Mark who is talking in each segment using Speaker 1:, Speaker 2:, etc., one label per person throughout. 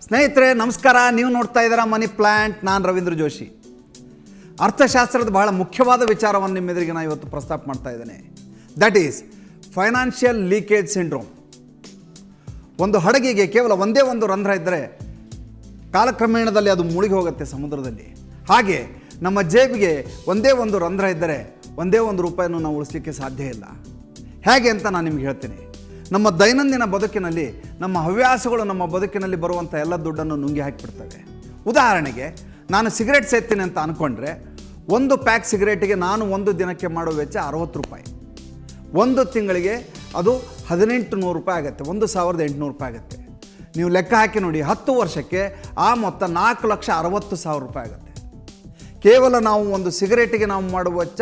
Speaker 1: ಸ್ನೇಹಿತರೆ ನಮಸ್ಕಾರ. ನೀವು ನೋಡ್ತಾ ಇದ್ದೀರಾ ಮನಿ ಪ್ಲ್ಯಾಂಟ್. ನಾನು ರವೀಂದ್ರ ಜೋಶಿ. ಅರ್ಥಶಾಸ್ತ್ರದ ಬಹಳ ಮುಖ್ಯವಾದ ವಿಚಾರವನ್ನು ನಿಮ್ಮೆದುರಿಗೆ ನಾನು ಇವತ್ತು ಪ್ರಸ್ತಾಪ ಮಾಡ್ತಾ ಇದ್ದೇನೆ. That is financial leakage syndrome. ಒಂದು ಹಡಗಿಗೆ ಕೇವಲ ಒಂದೇ ಒಂದು ರಂಧ್ರ ಇದ್ದರೆ ಕಾಲಕ್ರಮೇಣದಲ್ಲಿ ಅದು ಮುಳುಗಿ ಹೋಗುತ್ತೆ ಸಮುದ್ರದಲ್ಲಿ. ಹಾಗೆ ನಮ್ಮ ಜೇಬಿಗೆ ಒಂದೇ ಒಂದು ರಂಧ್ರ ಇದ್ದರೆ ಒಂದೇ ಒಂದು ರೂಪಾಯಿನೂ ನಾವು ಉಳಿಸ್ಲಿಕ್ಕೆ ಸಾಧ್ಯ ಇಲ್ಲ. ಹೇಗೆ ಅಂತ ನಾನು ನಿಮ್ಗೆ ಹೇಳ್ತೀನಿ. ನಮ್ಮ ದೈನಂದಿನ ಬದುಕಿನಲ್ಲಿ ನಮ್ಮ ಹವ್ಯಾಸಗಳು ನಮ್ಮ ಬದುಕಿನಲ್ಲಿ ಬರುವಂಥ ಎಲ್ಲ ದುಡ್ಡನ್ನು ನುಂಗಿ ಹಾಕಿಬಿಡ್ತವೆ. ಉದಾಹರಣೆಗೆ ನಾನು ಸಿಗರೇಟ್ ಸೇರ್ತೀನಿ ಅಂತ ಅಂದ್ಕೊಂಡ್ರೆ ಒಂದು ಪ್ಯಾಕ್ ಸಿಗರೇಟಿಗೆ ನಾನು ಒಂದು ದಿನಕ್ಕೆ ಮಾಡೋ ವೆಚ್ಚ 60 ರೂಪಾಯಿ. ಒಂದು ತಿಂಗಳಿಗೆ ಅದು 1800 ರೂಪಾಯಿ ಆಗುತ್ತೆ, 1800 ರೂಪಾಯಿ ಆಗುತ್ತೆ. ನೀವು ಲೆಕ್ಕ ಹಾಕಿ ನೋಡಿ, 10 ವರ್ಷಕ್ಕೆ ಆ ಮೊತ್ತ 4,60,000 ರೂಪಾಯಿ ಆಗುತ್ತೆ. ಕೇವಲ ನಾವು ಒಂದು ಸಿಗರೇಟಿಗೆ ನಾವು ಮಾಡುವ ವೆಚ್ಚ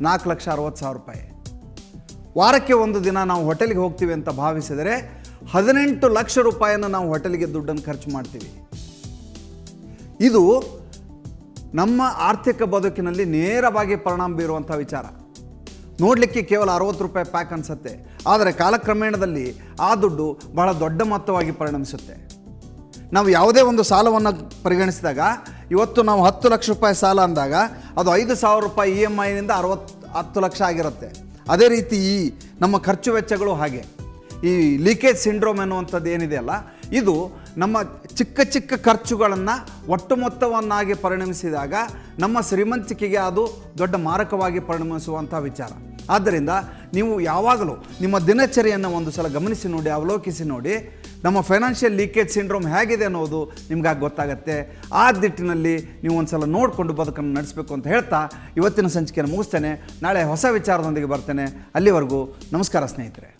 Speaker 1: 4,60,000 ರೂಪಾಯಿ. ವಾರಕ್ಕೆ ಒಂದು ದಿನ ನಾವು ಹೋಟೆಲ್ಗೆ ಹೋಗ್ತೀವಿ ಅಂತ ಭಾವಿಸಿದರೆ 18 ಲಕ್ಷ ರೂಪಾಯಿಯನ್ನು ನಾವು ಹೋಟೆಲ್ಗೆ ದುಡ್ಡನ್ನು ಖರ್ಚು ಮಾಡ್ತೀವಿ. ಇದು ನಮ್ಮ ಆರ್ಥಿಕ ಬದುಕಿನಲ್ಲಿ ನೇರವಾಗಿ ಪರಿಣಾಮ ಬೀರುವಂಥ ವಿಚಾರ. ನೋಡಲಿಕ್ಕೆ ಕೇವಲ 60 ರೂಪಾಯಿ ಪ್ಯಾಕ್ ಅನಿಸುತ್ತೆ, ಆದರೆ ಕಾಲಕ್ರಮೇಣದಲ್ಲಿ ಆ ದುಡ್ಡು ಬಹಳ ದೊಡ್ಡ ಮೊತ್ತವಾಗಿ ಪರಿಣಮಿಸುತ್ತೆ. ನಾವು ಯಾವುದೇ ಒಂದು ಸಾಲವನ್ನು ಪರಿಗಣಿಸಿದಾಗ, ಇವತ್ತು ನಾವು 10 ಲಕ್ಷ ರೂಪಾಯಿ ಸಾಲ ಅಂದಾಗ ಅದು 5,000 ರೂಪಾಯಿ EMIನಿಂದ 10 ಲಕ್ಷ ಆಗಿರುತ್ತೆ. ಅದೇ ರೀತಿ ಈ ನಮ್ಮ ಖರ್ಚು ವೆಚ್ಚಗಳು ಹಾಗೆ. ಈ ಲೀಕೇಜ್ ಸಿಂಡ್ರೋಮ್ ಎನ್ನುವಂಥದ್ದು ಏನಿದೆಯಲ್ಲ, ಇದು ನಮ್ಮ ಚಿಕ್ಕ ಚಿಕ್ಕ ಖರ್ಚುಗಳನ್ನು ಒಟ್ಟು ಮೊತ್ತವನ್ನಾಗಿ ಪರಿಣಮಿಸಿದಾಗ ನಮ್ಮ ಶ್ರೀಮಂತಿಕೆಗೆ ಅದು ದೊಡ್ಡ ಮಾರಕವಾಗಿ ಪರಿಣಮಿಸುವಂಥ ವಿಚಾರ. ಆದ್ದರಿಂದ ನೀವು ಯಾವಾಗಲೂ ನಿಮ್ಮ ದಿನಚರಿಯನ್ನು ಒಂದು ಸಲ ಗಮನಿಸಿ ನೋಡಿ, ಅವಲೋಕಿಸಿ ನೋಡಿ. ನಮ್ಮ ಫೈನಾನ್ಷಿಯಲ್ ಲೀಕೇಜ್ ಸಿಂಡ್ರೋಮ್ ಹೇಗಿದೆ ಅನ್ನೋದು ನಿಮ್ಗಾಗಿ ಗೊತ್ತಾಗುತ್ತೆ. ಆ ದಿಟ್ಟಿನಲ್ಲಿ ನೀವು ಒಂದು ಸಲ ನೋಡಿಕೊಂಡು ಬದುಕನ್ನು ನಡೆಸಬೇಕು ಅಂತ ಹೇಳ್ತಾ ಇವತ್ತಿನ ಸಂಚಿಕೆಯನ್ನು ಮುಗಿಸ್ತೇನೆ. ನಾಳೆ ಹೊಸ ವಿಚಾರದೊಂದಿಗೆ ಬರ್ತೇನೆ. ಅಲ್ಲಿವರೆಗೂ ನಮಸ್ಕಾರ ಸ್ನೇಹಿತರೆ.